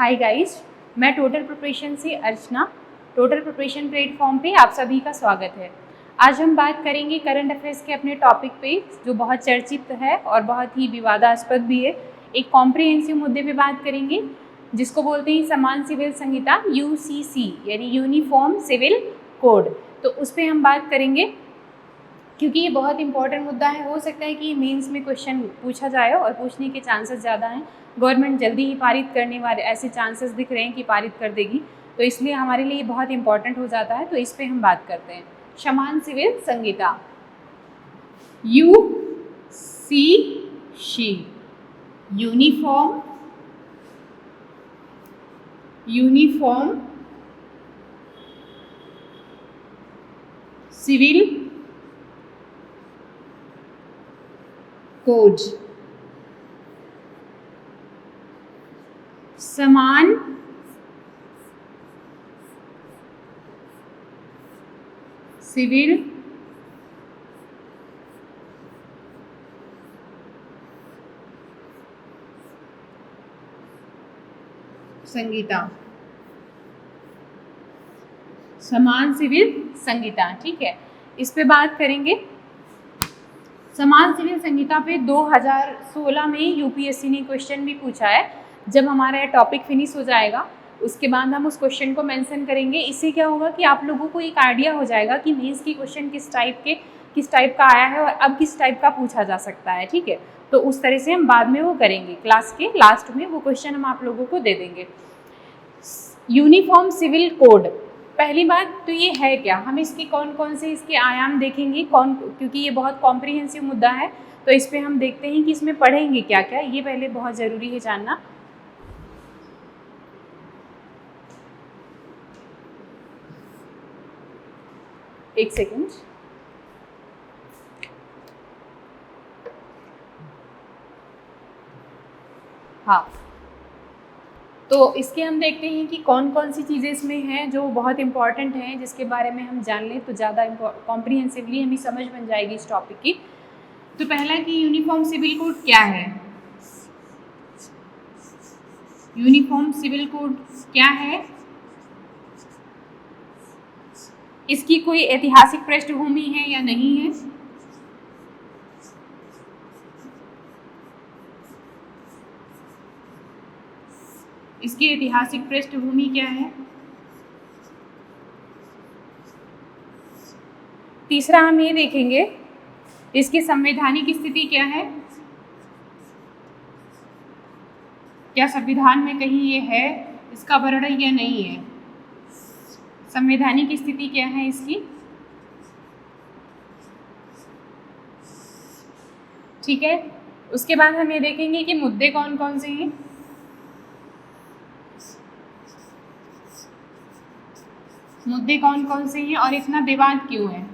Hi guys, मैं total preparation से अर्चना। Total preparation platform पे आप सभी का स्वागत है। आज हम बात करेंगे करंट अफेयर्स के अपने टॉपिक पे जो बहुत चर्चित है और बहुत ही विवादास्पद भी है। एक कॉम्प्रिहेंसिव मुद्दे पे बात करेंगे जिसको बोलते हैं समान सिविल संहिता UCC यानी यूनिफॉर्म सिविल कोड। तो उस पर हम बात करेंगे क्योंकि ये बहुत इंपॉर्टेंट मुद्दा है। हो सकता है कि मेंस में क्वेश्चन पूछा जाए और पूछने के चांसेस ज़्यादा हैं। गवर्नमेंट जल्दी ही पारित करने वाले ऐसे चांसेस दिख रहे हैं कि पारित कर देगी, तो इसलिए हमारे लिए बहुत इंपॉर्टेंट हो जाता है। तो इस पे हम बात करते हैं। समान सिविल संहिता UCC यूनिफॉर्म सिविल कोड। समान सिविल संहिता, समान सिविल संहिता, ठीक है। इस पे बात करेंगे। समान सिविल संहिता पे 2016 में यूपीएससी ने क्वेश्चन भी पूछा है। जब हमारा ये टॉपिक फिनिश हो जाएगा उसके बाद हम उस क्वेश्चन को मेंशन करेंगे। इससे क्या होगा कि आप लोगों को एक आइडिया हो जाएगा कि मेंस की क्वेश्चन किस टाइप का आया है और अब किस टाइप का पूछा जा सकता है, ठीक है। तो उस तरह से हम बाद में वो करेंगे, क्लास के लास्ट में वो क्वेश्चन हम आप लोगों को दे देंगे। यूनिफॉर्म सिविल कोड, पहली बात तो ये है क्या, हम इसके कौन कौन से इसके आयाम देखेंगे, क्योंकि ये बहुत कॉम्प्रिहेंसिव मुद्दा है तो इस पे हम देखते हैं कि इसमें पढ़ेंगे क्या क्या, ये पहले बहुत ज़रूरी है जानना। एक सेकेंड। हाँ, तो इसके हम देखते हैं कि कौन कौन सी चीज़ें इसमें हैं जो बहुत इंपॉर्टेंट हैं, जिसके बारे में हम जान लें तो ज़्यादा कॉम्प्रिहेंसिवली हमें समझ बन जाएगी इस टॉपिक की। तो पहला कि यूनिफॉर्म सिविल कोड क्या है। यूनिफॉर्म सिविल कोड क्या है, इसकी कोई ऐतिहासिक पृष्ठभूमि है या नहीं है, इसकी ऐतिहासिक पृष्ठभूमि क्या है। तीसरा हम ये देखेंगे इसकी संवैधानिक स्थिति क्या है, क्या संविधान में कहीं ये है, इसका वर्णन या नहीं है, संवैधानिक स्थिति क्या है इसकी, ठीक है। उसके बाद हम ये देखेंगे कि मुद्दे कौन कौन से हैं, मुद्दे कौन कौन से हैं और इतना विवाद क्यों है,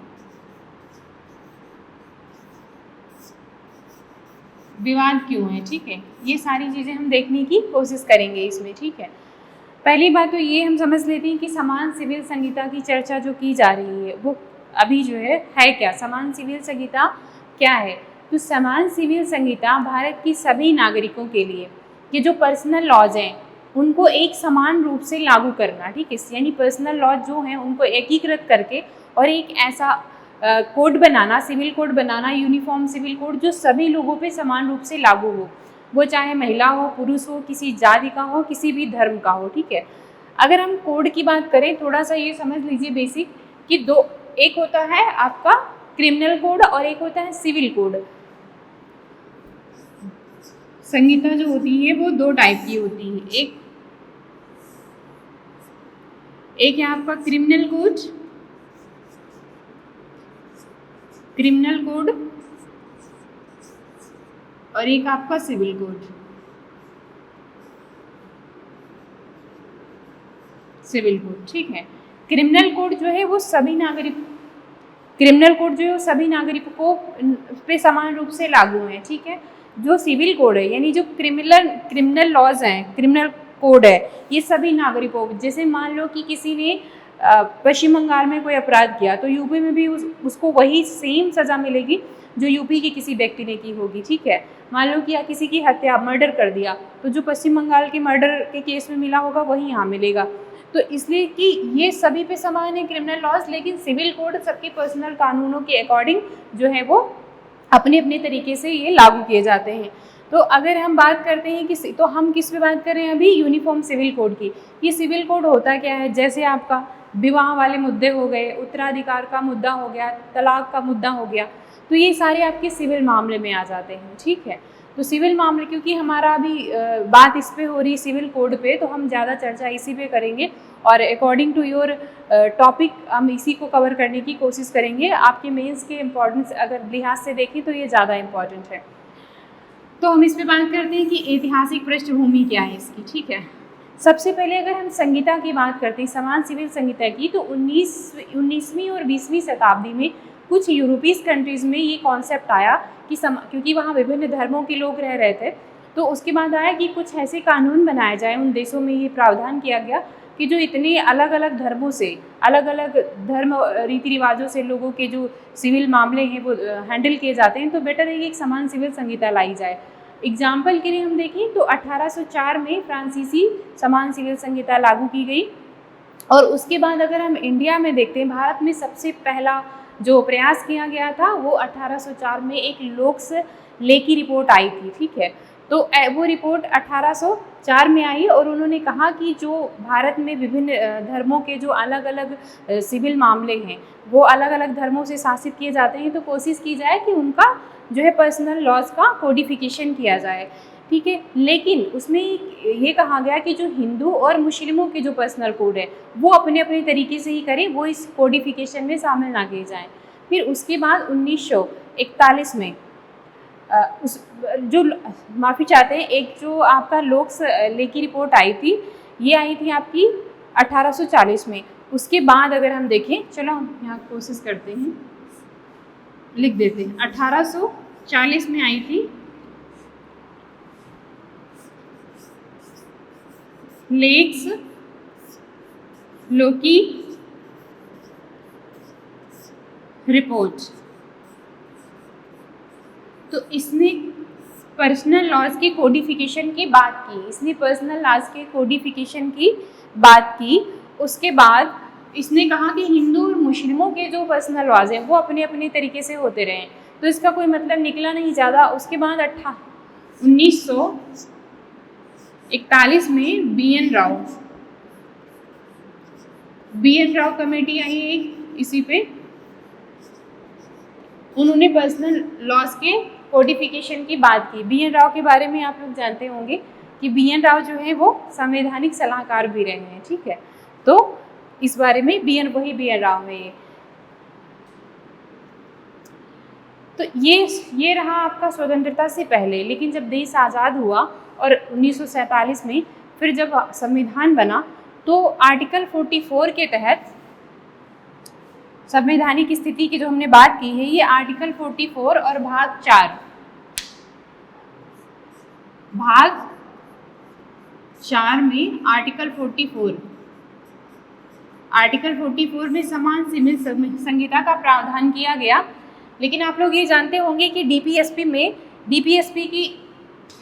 विवाद क्यों है, ठीक है। ये सारी चीज़ें हम देखने की कोशिश करेंगे इसमें, ठीक है। पहली बात तो ये हम समझ लेते हैं कि समान सिविल संहिता की चर्चा जो की जा रही है वो अभी जो है क्या, समान सिविल संहिता क्या है। तो समान सिविल संहिता भारत की सभी नागरिकों के लिए ये जो पर्सनल लॉज हैं उनको एक समान रूप से लागू करना, ठीक है। यानी पर्सनल लॉज जो हैं उनको एकीकृत करके और एक ऐसा कोड बनाना, सिविल कोड बनाना, यूनिफॉर्म सिविल कोड जो सभी लोगों पे समान रूप से लागू हो, वो चाहे महिला हो, पुरुष हो, किसी जाति का हो, किसी भी धर्म का हो, ठीक है। अगर हम कोड की बात करें, थोड़ा सा ये समझ लीजिए बेसिक कि दो, एक होता है आपका क्रिमिनल कोड और एक होता है सिविल कोड। संहिता जो होती है वो दो टाइप की होती है, एक है आपका क्रिमिनल कोड और एक आपका सिविल कोड। ठीक है। क्रिमिनल कोड जो है वो सभी नागरिकों पे समान रूप से लागू है, ठीक है। जो सिविल कोड है यानी जो क्रिमिनल लॉज हैं, क्रिमिनल कोड है, ये सभी नागरिकों, जैसे मान लो कि किसी ने पश्चिम बंगाल में कोई अपराध किया तो यूपी में भी उसको वही सेम सज़ा मिलेगी जो यूपी के किसी व्यक्ति ने की होगी, ठीक है। मान लो कि या किसी की हत्या, मर्डर कर दिया, तो जो पश्चिम बंगाल के मर्डर के केस में मिला होगा वही यहाँ मिलेगा। तो इसलिए कि ये सभी पे समान है क्रिमिनल लॉज, लेकिन सिविल कोड सबके पर्सनल कानूनों के अकॉर्डिंग जो है वो अपने अपने तरीके से ये लागू किए जाते हैं। तो अगर हम बात करते हैं कि तो हम किस पे बात कर रहे हैं अभी, यूनिफॉर्म सिविल कोड की। ये सिविल कोड होता क्या है, जैसे आपका विवाह वाले मुद्दे हो गए, उत्तराधिकार का मुद्दा हो गया, तलाक का मुद्दा हो गया, तो ये सारे आपके सिविल मामले में आ जाते हैं, ठीक है। तो सिविल मामले, क्योंकि हमारा अभी बात इस पे हो रही सिविल कोड पे, तो हम ज़्यादा चर्चा इसी पे करेंगे और अकॉर्डिंग टू योर टॉपिक हम इसी को कवर करने की कोशिश करेंगे। आपके मेंस के इम्पोर्टेंस अगर लिहाज से देखें तो ये ज़्यादा इम्पॉर्टेंट है। तो हम इस पे बात करते हैं कि ऐतिहासिक पृष्ठभूमि क्या है इसकी, ठीक है। सबसे पहले अगर हम संहिता की बात करते हैं, समान सिविल संहिता की, तो 19वीं और 20वीं शताब्दी में कुछ यूरोपीय कंट्रीज़ में ये कॉन्सेप्ट आया कि क्योंकि वहाँ विभिन्न धर्मों के लोग रह रहे थे, तो उसके बाद आया कि कुछ ऐसे कानून बनाए जाए। उन देशों में ये प्रावधान किया गया कि जो इतने अलग अलग धर्मों से, अलग अलग धर्म रीति रिवाजों से लोगों के जो सिविल मामले हैं वो हैंडल किए जाते हैं, तो बेटर है कि एक समान सिविल संहिता लाई जाए। एग्जाम्पल के लिए हम देखें तो 1804 में फ्रांसीसी समान सिविल संहिता लागू की गई। और उसके बाद अगर हम इंडिया में देखते हैं, भारत में सबसे पहला जो प्रयास किया गया था वो 1804 में एक लोक्स ले की रिपोर्ट आई थी, ठीक है। तो वो रिपोर्ट 1804 में आई और उन्होंने कहा कि जो भारत में विभिन्न धर्मों के जो अलग अलग सिविल मामले हैं वो अलग अलग धर्मों से शासित किए जाते हैं, तो कोशिश की जाए कि उनका जो है पर्सनल लॉज का कोडिफिकेशन किया जाए, ठीक है। लेकिन उसमें ये कहा गया कि जो हिंदू और मुस्लिमों के जो पर्सनल कोड है वो अपने अपने तरीके से ही करें, वो इस कोडिफिकेशन में शामिल ना किए जाएं। फिर उसके बाद 1941 में माफ़ी चाहते हैं, एक जो आपका लोक्स ले की रिपोर्ट आई थी, ये आई थी आपकी 1840 में। उसके बाद अगर हम देखें, चलो हम यहाँ कोशिश करते हैं, लिख देते हैं, 1840 में आई थी लेक्स लोकी रिपोर्ट। तो इसने पर्सनल लॉज के कोडिफिकेशन की बात की, इसने पर्सनल लॉज के कोडिफिकेशन की बात की। उसके बाद इसने कहा कि हिंदू और मुस्लिमों के जो पर्सनल लॉज हैं वो अपने अपने तरीके से होते रहे, तो इसका कोई मतलब निकला नहीं ज़्यादा। उसके बाद 1941 में बी एन राव कमेटी आई है इसी पे, उन्होंने पर्सनल लॉज के कोडिफिकेशन की बात की। बी एन राव के बारे में आप लोग जानते होंगे कि बी एन राव जो है वो संवैधानिक सलाहकार भी रहे हैं, ठीक है। तो इस बारे में बी एन राव है ये। तो ये रहा आपका स्वतंत्रता से पहले। लेकिन जब देश आज़ाद हुआ और 1947 में फिर जब संविधान बना, तो आर्टिकल 44 के तहत संवैधानिक स्थिति की जो हमने बात की है, ये आर्टिकल 44 और भाग 4 में आर्टिकल 44 में समान सिविल संहिता का प्रावधान किया गया। लेकिन आप लोग ये जानते होंगे कि डीपीएसपी की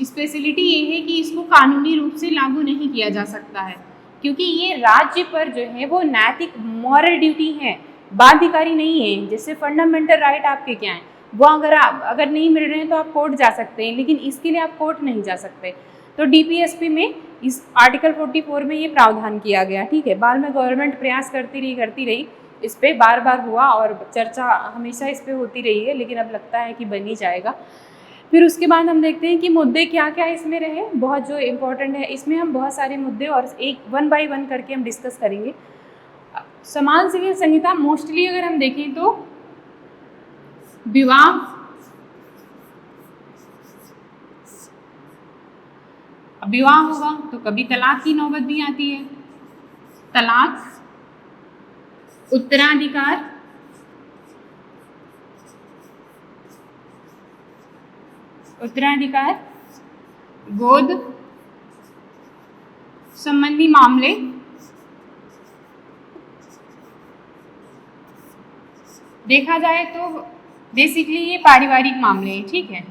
स्पेशलिटी ये है कि इसको कानूनी रूप से लागू नहीं किया जा सकता है, क्योंकि ये राज्य पर जो है वो नैतिक मॉरल ड्यूटी है, बाध्यकारी नहीं है। जैसे फंडामेंटल राइट आपके क्या हैं, वो अगर नहीं मिल रहे हैं तो आप कोर्ट जा सकते हैं, लेकिन इसके लिए आप कोर्ट नहीं जा सकते। तो डीपीएसपी में इस आर्टिकल 44 में ये प्रावधान किया गया, ठीक है। बाद में गवर्नमेंट प्रयास करती रही इस पर, बार बार हुआ और चर्चा हमेशा इस पर होती रही है, लेकिन अब लगता है कि बन ही जाएगा। फिर उसके बाद हम देखते हैं कि मुद्दे क्या क्या इसमें रहे, बहुत जो इम्पोर्टेंट है। इसमें हम बहुत सारे मुद्दे और एक 1 बाय 1 करके हम डिस्कस करेंगे। समान सिविल संहिता मोस्टली अगर हम देखें तो विवाह होगा तो कभी तलाक की नौबत भी आती है, तलाक, उत्तराधिकार, गोद संबंधी मामले, देखा जाए तो बेसिकली ये पारिवारिक मामले हैं, ठीक है।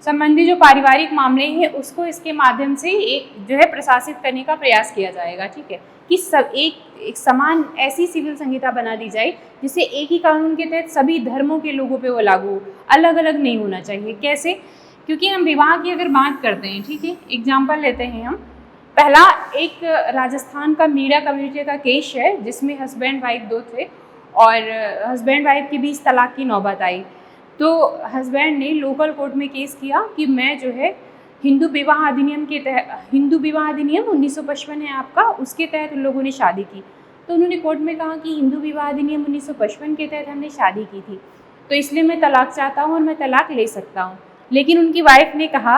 संबंधी जो पारिवारिक मामले हैं उसको इसके माध्यम से एक जो है प्रशासित करने का प्रयास किया जाएगा, ठीक है, कि सब एक समान ऐसी सिविल संहिता बना दी जाए जिससे एक ही कानून के तहत सभी धर्मों के लोगों पे वो लागू हो, अलग अलग नहीं होना चाहिए। कैसे? क्योंकि हम विवाह की अगर बात करते हैं, ठीक है, एग्जाम्पल लेते हैं हम, पहला एक राजस्थान का मीणा कम्युनिटी का केस है जिसमें हस्बैंड वाइफ दो थे और हस्बैंड वाइफ के बीच तलाक की नौबत आई। तो हस्बैंड ने लोकल कोर्ट में केस किया कि मैं जो है हिंदू विवाह अधिनियम के तहत, हिंदू विवाह अधिनियम 1955 है आपका, उसके तहत उन लोगों ने शादी की। तो उन्होंने कोर्ट में कहा कि हिंदू विवाह अधिनियम 1955 के तहत हमने शादी की थी, तो इसलिए मैं तलाक चाहता हूँ और मैं तलाक ले सकता हूँ। लेकिन उनकी वाइफ ने कहा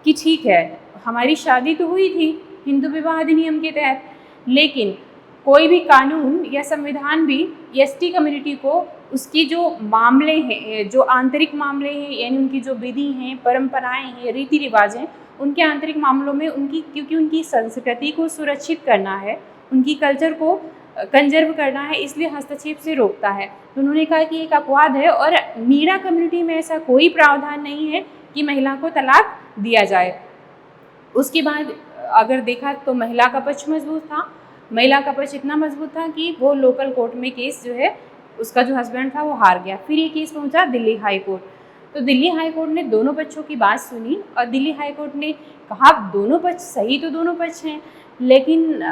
कि ठीक है, हमारी शादी तो हुई थी हिंदू विवाह अधिनियम के तहत, लेकिन कोई भी कानून या संविधान भी एसटी कम्युनिटी को उसकी जो मामले हैं, जो आंतरिक मामले हैं, यानी उनकी जो विधि हैं, परंपराएं हैं, रीति रिवाज हैं, उनके आंतरिक मामलों में उनकी, क्योंकि उनकी संस्कृति को सुरक्षित करना है, उनकी कल्चर को कंजर्व करना है, इसलिए हस्तक्षेप से रोकता है। तो उन्होंने कहा कि एक अपवाद है और मीणा कम्युनिटी में ऐसा कोई प्रावधान नहीं है कि महिला को तलाक दिया जाए। उसके बाद अगर देखा तो महिला का पक्ष मजबूत था, महिला का पक्ष इतना मजबूत था कि वो लोकल कोर्ट में केस जो है उसका जो हस्बैंड था वो हार गया। फिर ये केस पहुंचा दिल्ली हाई कोर्ट। तो दिल्ली हाई कोर्ट ने दोनों पक्षों की बात सुनी और दिल्ली हाई कोर्ट ने कहा दोनों पक्ष सही, तो दोनों पक्ष हैं, लेकिन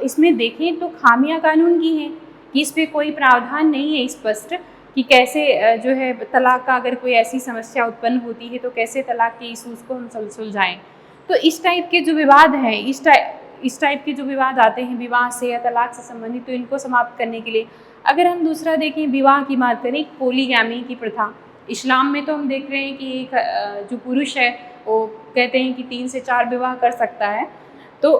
इसमें देखें तो खामियां कानून की हैं कि इस पर कोई प्रावधान नहीं है स्पष्ट कि कैसे जो है तलाक का, अगर कोई ऐसी समस्या उत्पन्न होती है तो कैसे तलाक के इशूज़ को हम सुलझाएं। तो इस टाइप के जो विवाद हैं, इस टाइप के जो विवाद आते हैं विवाह से या तलाक से संबंधित, तो इनको समाप्त करने के लिए अगर हम दूसरा देखें, विवाह की बात करें, पोलीगैमी की प्रथा इस्लाम में तो हम देख रहे हैं कि एक जो पुरुष है वो कहते हैं कि 3 से 4 विवाह कर सकता है, तो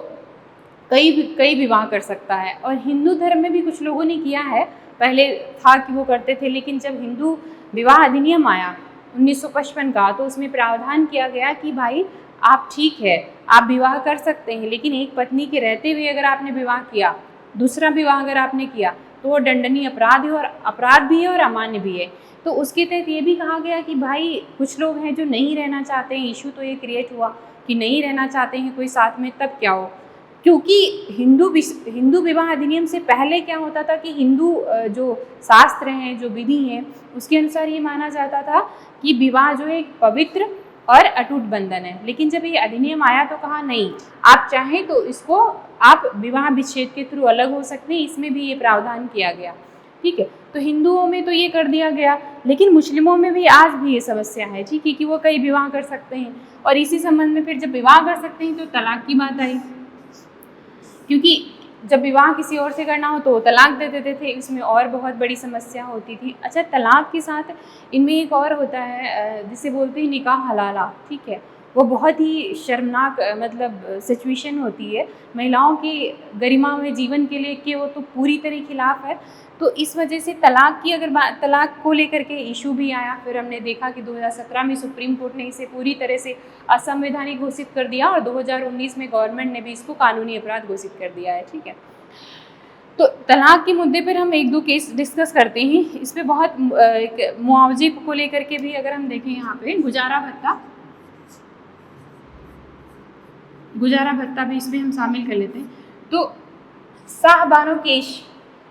कई विवाह कर सकता है। और हिंदू धर्म में भी कुछ लोगों ने किया है, पहले था कि वो करते थे, लेकिन जब हिंदू विवाह अधिनियम आया 1955 का, तो उसमें प्रावधान किया गया कि भाई आप ठीक है, आप विवाह कर सकते हैं, लेकिन एक पत्नी के रहते हुए अगर आपने विवाह किया, दूसरा विवाह अगर आपने किया, तो वो दंडनीय अपराध है, और अपराध भी है और अमान्य भी है। तो उसके तहत ये भी कहा गया कि भाई कुछ लोग हैं जो नहीं रहना चाहते हैं, इशू तो ये क्रिएट हुआ कि नहीं रहना चाहते हैं कोई साथ में, तब क्या हो, क्योंकि हिंदू विवाह अधिनियम से पहले क्या होता था कि हिंदू जो शास्त्र हैं, जो विधि हैं, उसके अनुसार ये माना जाता था कि विवाह जो है एक पवित्र और अटूट बंधन है। लेकिन जब ये अधिनियम आया तो कहा नहीं, आप चाहें तो इसको आप विवाह विच्छेद के थ्रू अलग हो सकते हैं, इसमें भी ये प्रावधान किया गया, ठीक है। तो हिंदुओं में तो ये कर दिया गया, लेकिन मुस्लिमों में भी आज भी ये समस्या है, ठीक है, कि वो कई विवाह कर सकते हैं। और इसी संबंध में फिर जब विवाह कर सकते हैं तो तलाक की बात आई, क्योंकि जब विवाह किसी और से करना हो तो तलाक दे देते थे, इसमें और बहुत बड़ी समस्या होती थी। अच्छा, तलाक के साथ इनमें एक और होता है जिसे बोलते हैं निकाह हलाला, ठीक है, वो बहुत ही शर्मनाक मतलब सिचुएशन होती है महिलाओं की गरिमा में जीवन के लिए, कि वो तो पूरी तरह खिलाफ है। तो इस वजह से तलाक की अगर तलाक को लेकर के इशू भी आया, फिर हमने देखा कि 2017 में सुप्रीम कोर्ट ने इसे पूरी तरह से असंवैधानिक घोषित कर दिया और 2019 में गवर्नमेंट ने भी इसको कानूनी अपराध घोषित कर दिया है, ठीक है। तो तलाक के मुद्दे पर हम 1-2 केस डिस्कस करते हैं। इस पर बहुत मुआवजे को लेकर के भी अगर हम देखें, यहाँ पे गुजारा भत्ता भी इसमें हम शामिल कर लेते हैं। तो शाहबानो केस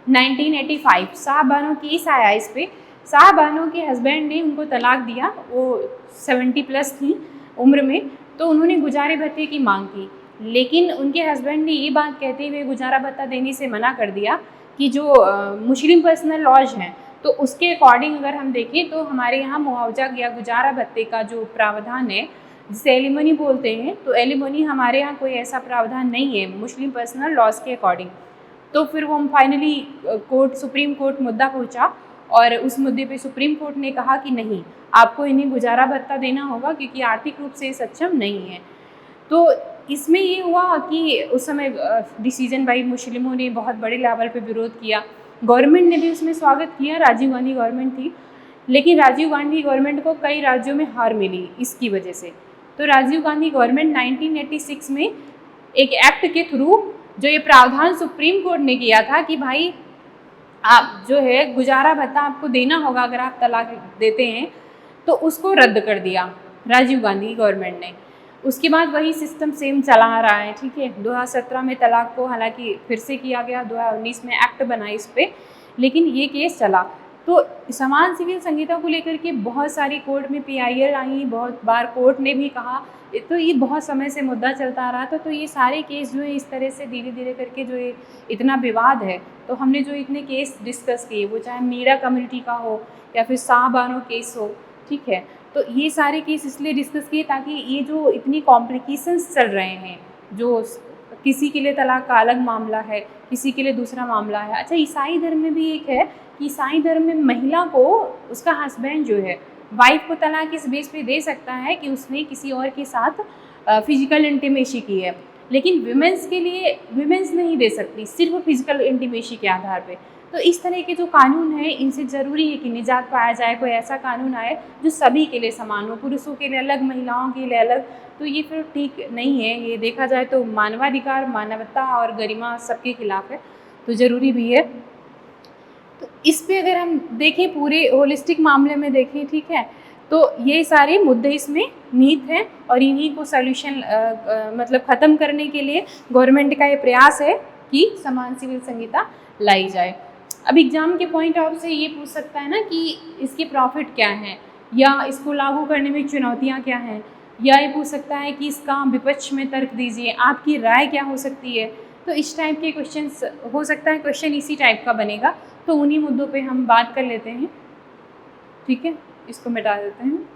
1985 शाहबानो केस आया इस पर। शाहबानो के हस्बैंड ने उनको तलाक दिया, वो 70+ थी उम्र में, तो उन्होंने गुजारे भत्ते की मांग की, लेकिन उनके हस्बैंड ने ये बात कहते हुए गुजारा भत्ता देने से मना कर दिया कि जो मुस्लिम पर्सनल लॉज हैं, तो उसके अकॉर्डिंग अगर हम देखें तो हमारे यहाँ मुआवजा या गुजारा भत्ते का जो प्रावधान है, जिसे एलिमनी बोलते हैं, तो एलिमनी हमारे यहाँ कोई ऐसा प्रावधान नहीं है मुस्लिम पर्सनल लॉज के अकॉर्डिंग। तो फिर वो हम फाइनली सुप्रीम कोर्ट मुद्दा पहुँचा, और उस मुद्दे पे सुप्रीम कोर्ट ने कहा कि नहीं, आपको इन्हें गुजारा भत्ता देना होगा क्योंकि आर्थिक रूप से सक्षम नहीं है। तो इसमें ये हुआ कि उस समय डिसीजन बाई मुस्लिमों ने बहुत बड़े लेवल पे विरोध किया, गवर्नमेंट ने भी उसमें स्वागत किया, राजीव गांधी गवर्नमेंट थी, लेकिन राजीव गांधी गवर्नमेंट को कई राज्यों में हार मिली इसकी वजह से। तो राजीव गांधी गवर्नमेंट 1986 में एक एक्ट के थ्रू जो ये प्रावधान सुप्रीम कोर्ट ने किया था कि भाई आप जो है गुजारा भत्ता आपको देना होगा अगर आप तलाक देते हैं, तो उसको रद्द कर दिया। राजीव गांधी की गवर्नमेंट ने। उसके बाद वही सिस्टम सेम चला आ रहा है, ठीक है। 2017 में तलाक को हालांकि फिर से किया गया, 2019 में एक्ट बना इस पर, लेकिन ये केस चला। तो समान सिविल संहिता को लेकर के बहुत सारी कोर्ट में PIL आई, बहुत बार कोर्ट ने भी कहा, तो ये बहुत समय से मुद्दा चलता आ रहा था। तो ये सारे केस जो है इस तरह से धीरे धीरे करके जो ये इतना विवाद है, तो हमने जो इतने केस डिस्कस किए, वो चाहे मीरा कम्युनिटी का हो या फिर शाहबानो केस हो, ठीक है, तो ये सारे केस इसलिए डिस्कस किए ताकि ये जो इतनी कॉम्प्लिकेशंस चल रहे हैं, जो किसी के लिए तलाक का अलग मामला है, किसी के लिए दूसरा मामला है। अच्छा, ईसाई धर्म में भी एक है कि ईसाई धर्म में महिला को उसका हस्बैंड जो है वाइफ को तलाक इस बेस पे दे सकता है कि उसने किसी और के साथ फिजिकल इंटीमेसी की है, लेकिन विमेंस के लिए विमेंस नहीं दे सकती, सिर्फ फिजिकल इंटीमेसी के आधार पे। तो इस तरह के जो कानून है, इनसे ज़रूरी है कि निजात पाया जाए, कोई ऐसा कानून आए जो सभी के लिए समान हो, पुरुषों के लिए अलग, महिलाओं के लिए अलग। तो ये फिर ठीक नहीं है, ये देखा जाए तो मानवाधिकार, मानवता और गरिमा सबके खिलाफ है, तो ज़रूरी भी है। तो इस पे अगर हम देखें, पूरे होलिस्टिक मामले में देखें, ठीक है, तो ये सारे मुद्दे इसमें निहित हैं और इन्हीं को सॉल्यूशन मतलब ख़त्म करने के लिए गवर्नमेंट का ये प्रयास है कि समान सिविल संहिता लाई जाए। अब एग्ज़ाम के पॉइंट ऑफ से ये पूछ सकता है ना कि इसके प्रॉफिट क्या हैं, या इसको लागू करने में चुनौतियाँ क्या हैं, या ये पूछ सकता है कि इसका विपक्ष में तर्क दीजिए, आपकी राय क्या हो सकती है। तो इस टाइप के क्वेश्चंस हो सकता है, क्वेश्चन इसी टाइप का बनेगा। तो उन्हीं मुद्दों पे हम बात कर लेते हैं, ठीक है। इसको मिटा देते हैं।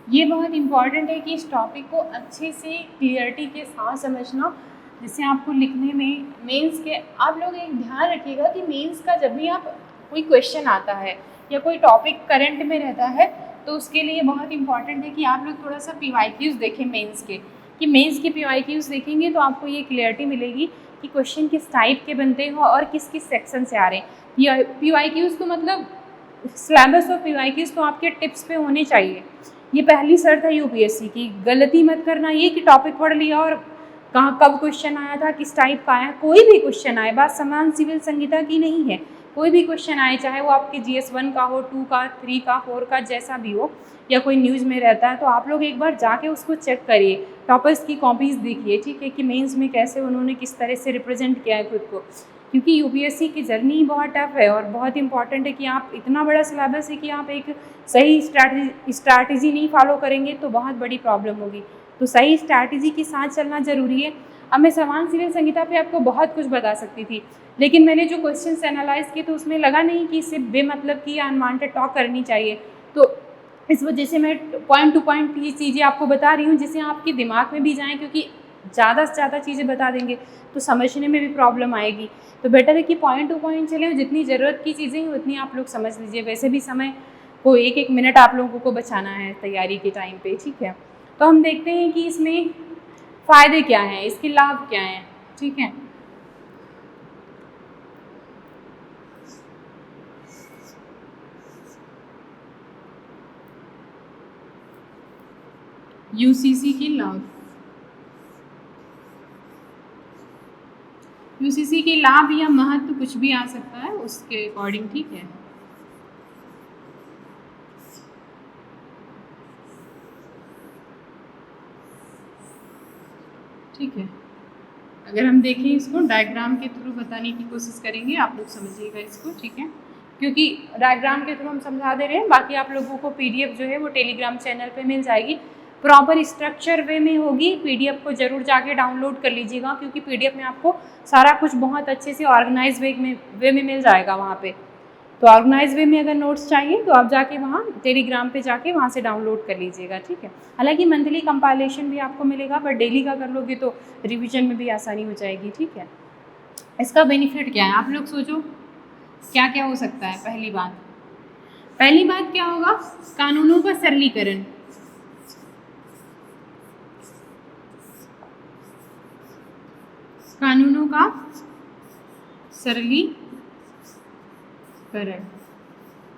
ये बहुत इम्पॉर्टेंट है कि इस टॉपिक को अच्छे से क्लियरिटी के साथ समझना, जिससे आपको लिखने में मेंस के, आप लोग एक ध्यान रखिएगा कि मेंस का जब भी आप कोई क्वेश्चन आता है या कोई टॉपिक करंट में रहता है, तो उसके लिए बहुत इंपॉर्टेंट है कि आप लोग थोड़ा सा PYQs देखें मेंस के, कि मेंस के PYQs देखेंगे तो आपको ये क्लियरिटी मिलेगी कि क्वेश्चन किस टाइप के बनते हो और किस किस सेक्शन से आ रहे हैं। PYQs तो मतलब सिलेबस और PYQs तो आपके टिप्स पे होने चाहिए। ये पहली शर्त है UPSC की। गलती मत करना ये कि टॉपिक पढ़ लिया और कहाँ कब क्वेश्चन आया था, किस टाइप का आया। कोई भी क्वेश्चन आए, बात समान सिविल संहिता की नहीं है, कोई भी क्वेश्चन आए, चाहे वो आपके GS 1 का हो, 2 का, 3 का, 4 का, जैसा भी हो, या कोई न्यूज़ में रहता है, तो आप लोग एक बार जाके उसको चेक करिए, टॉपर्स की कॉपीज़ देखिए, ठीक है, कि मेंस में कैसे उन्होंने किस तरह से रिप्रेजेंट किया है खुद को। क्योंकि UPSC की जर्नी बहुत टफ है और बहुत इंपॉर्टेंट है कि आप, इतना बड़ा सिलेबस है कि आप एक सही स्ट्रैटेजी नहीं फॉलो करेंगे तो बहुत बड़ी प्रॉब्लम होगी। तो सही स्ट्रैटेजी के साथ चलना ज़रूरी है। अब मैं समान सिविल संहिता पे आपको बहुत कुछ बता सकती थी, लेकिन मैंने जो क्वेश्चंस एनालाइज किए तो उसमें लगा नहीं कि सिर्फ बेमतलब की या अनवांटेड टॉक करनी चाहिए। तो इस वजह से मैं पॉइंट टू पॉइंट ये चीज़ें आपको बता रही हूँ, जिससे आपके दिमाग में भी जाएँ, क्योंकि ज़्यादा से ज़्यादा चीज़ें बता देंगे तो समझने में भी प्रॉब्लम आएगी। तो बेटर है कि पॉइंट टू पॉइंट चले, जितनी ज़रूरत की चीज़ें हैं उतनी आप लोग समझ लीजिए। वैसे भी समय को एक एक मिनट आप लोगों को बचाना है तैयारी के टाइम पे, ठीक है। तो हम देखते हैं कि इसमें फ़ायदे क्या हैं, इसके लाभ क्या हैं, ठीक है। UCC के लाभ, UCC के लाभ या महत्व कुछ भी आ सकता है उसके अकॉर्डिंग, ठीक है। ठीक है, अगर हम देखें इसको डायग्राम के थ्रू बताने की कोशिश करेंगे, आप लोग समझिएगा इसको, ठीक है, क्योंकि डायग्राम के थ्रू हम समझा दे रहे हैं। बाकी आप लोगों को PDF जो है वो टेलीग्राम चैनल पे मिल जाएगी, प्रॉपर स्ट्रक्चर वे में होगी। PDF को ज़रूर जाके डाउनलोड कर लीजिएगा, क्योंकि PDF में आपको सारा कुछ बहुत अच्छे से ऑर्गेनाइज वे में मिल जाएगा वहाँ पे। तो ऑर्गेनाइज वे में अगर नोट्स चाहिए तो आप जाके वहाँ टेलीग्राम पे जाके वहाँ से डाउनलोड कर लीजिएगा, ठीक है। हालांकि मंथली कंपाइलेशन भी आपको मिलेगा, बट डेली का कर लोगे तो रिवीजन में भी आसानी हो जाएगी, ठीक है। इसका बेनिफिट क्या है, आप लोग सोचो क्या क्या हो सकता है। पहली बात क्या होगा, कानूनों का सरलीकरण। कानूनों का सरलीकरण,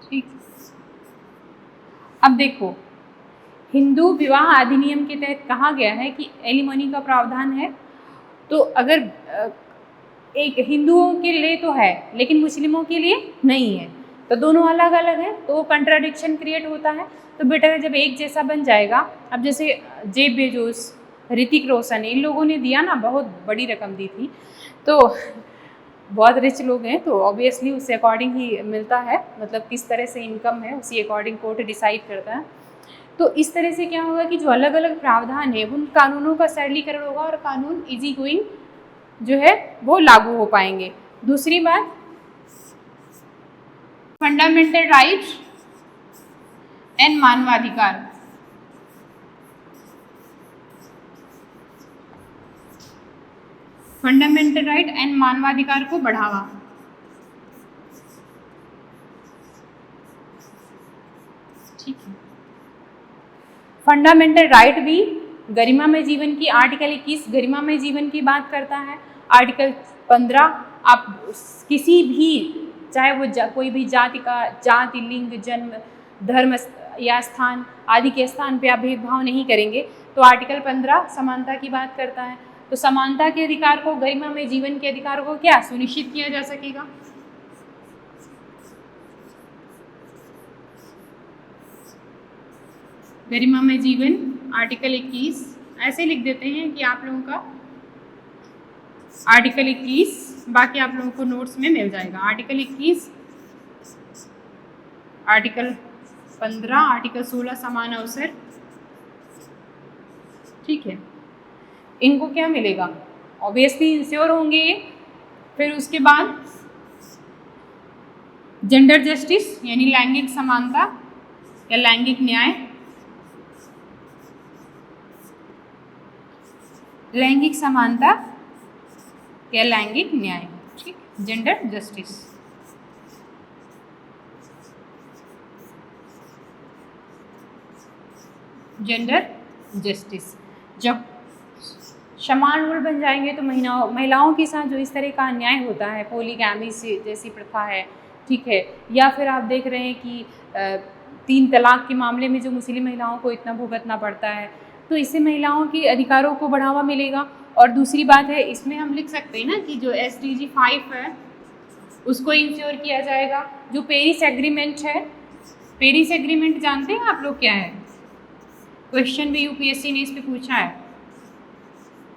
ठीक। अब देखो, हिंदू विवाह अधिनियम के तहत कहा गया है कि एलिमनी का प्रावधान है। तो अगर एक हिंदुओं के लिए तो है, लेकिन मुस्लिमों के लिए नहीं है। तो दोनों अलग अलग हैं, तो वो कंट्राडिक्शन क्रिएट होता है। तो बेटर है जब एक जैसा बन जाएगा। अब जैसे जेफ बेजोस, ऋतिक रोशन, इन लोगों ने दिया ना, बहुत बड़ी रकम दी थी, तो बहुत रिच लोग हैं, तो ऑब्वियसली उससे अकॉर्डिंग ही मिलता है, मतलब किस तरह से इनकम है उसी अकॉर्डिंग कोर्ट डिसाइड करता है। तो इस तरह से क्या होगा कि जो अलग अलग प्रावधान है उन कानूनों का सरलीकरण होगा और कानून इजी गोइंग जो है वो लागू हो पाएंगे। दूसरी बात, फंडामेंटल राइट एंड मानवाधिकार। फंडामेंटल राइट एंड मानवाधिकार को बढ़ावा। ठीक है, फंडामेंटल राइट भी गरिमामय जीवन की, आर्टिकल 21 गरिमामय जीवन की बात करता है। आर्टिकल 15 आप किसी भी, चाहे वो कोई भी जाति का, जाति, लिंग, जन्म, धर्म या स्थान आदि के स्थान पे आप भेदभाव नहीं करेंगे। तो आर्टिकल 15 समानता की बात करता है। तो समानता के अधिकार को, गरिमामय जीवन के अधिकार को क्या सुनिश्चित किया जा सकेगा? गरिमामय जीवन आर्टिकल 21 ऐसे लिख देते हैं कि आप लोगों का आर्टिकल 21, बाकी आप लोगों को नोट्स में मिल जाएगा। आर्टिकल 21, आर्टिकल 15, आर्टिकल 16 समान अवसर। ठीक है, इनको क्या मिलेगा? ऑब्वियसली इंश्योर होंगे। फिर उसके बाद जेंडर जस्टिस यानी लैंगिक समानता या लैंगिक न्याय, लैंगिक समानता या लैंगिक न्याय। ठीक, जेंडर जस्टिस। जेंडर जस्टिस जब समान रूल बन जाएंगे तो महिलाओं के साथ जो इस तरह का अन्याय होता है, पोलीगैमी से जैसी प्रथा है, ठीक है, या फिर आप देख रहे हैं कि 3 तलाक के मामले में जो मुस्लिम महिलाओं को इतना भुगतना पड़ता है, तो इससे महिलाओं के अधिकारों को बढ़ावा मिलेगा। और दूसरी बात है, इसमें हम लिख सकते हैं ना कि जो SDG 5 है उसको इंश्योर किया जाएगा। जो पेरिस एग्रीमेंट है, पेरिस एग्रीमेंट जानते हैं आप लोग क्या है? क्वेश्चन भी UPSC ने इस पे पूछा है।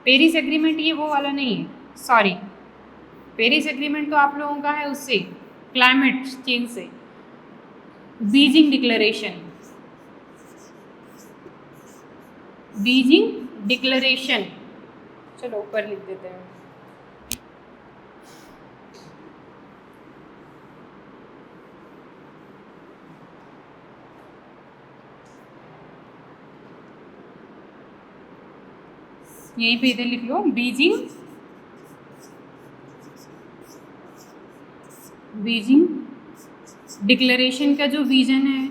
पेरिस एग्रीमेंट ये वो वाला नहीं है, सॉरी, पेरिस एग्रीमेंट तो आप लोगों का है उससे, क्लाइमेट चेंज से। बीजिंग डिक्लेरेशन, बीजिंग डिक्लेरेशन, चलो ऊपर लिख देते हैं। यहीं पे इधर लिख लो, बीजिंग डिक्लेरेशन का जो विजन है,